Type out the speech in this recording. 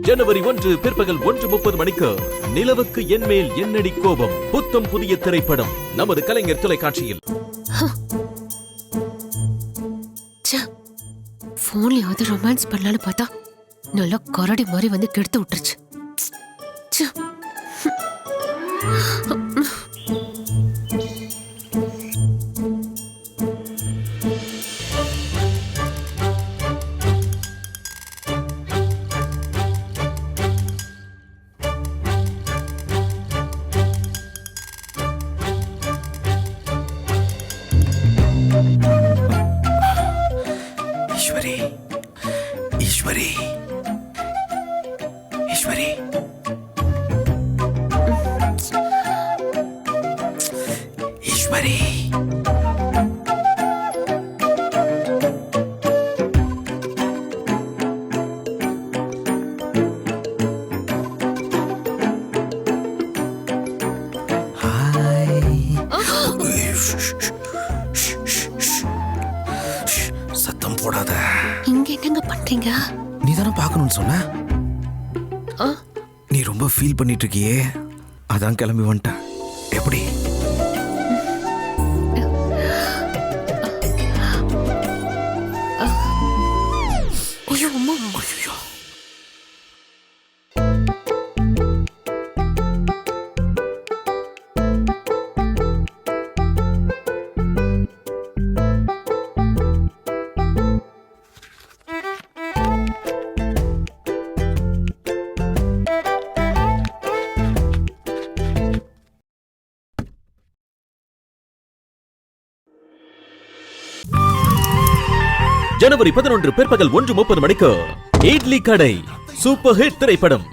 ஜனவரி 1 பிற்பகல் 1:30 மணிக்கு நிலவுக்கு என்மேல் என்னடி கோபம் புத்தம் புதிய திரைப்படம் நமது கலைஞர் தொலைக்காட்சியில். போன்லயாவது ரொமான்ஸ் பண்ணலான்னு பார்த்தா நல்லா கரடி மாதிரி வந்து கெடுத்து விட்டுருச்சு. ஈஸ்வரி, ஈஸ்வரி, ஈஸ்வரி. ஈஸ்வரி. சத்தம் போடாத. இங்க என்னங்க பண்றீங்க? நீ தானே பார்க்கணும்னு சொன்ன. நீ ரொம்ப ஃபீல் பண்ணிட்டு இருக்கியே, அதான் கிளம்பி வந்துட்டேன். எப்படி? ஐயோ அம்மா. ஐயோ. ஜனவரி 11 பிற்பகல் 1:30 மணிக்கு இட்லி கடை சூப்பர் ஹிட் திரைப்படம்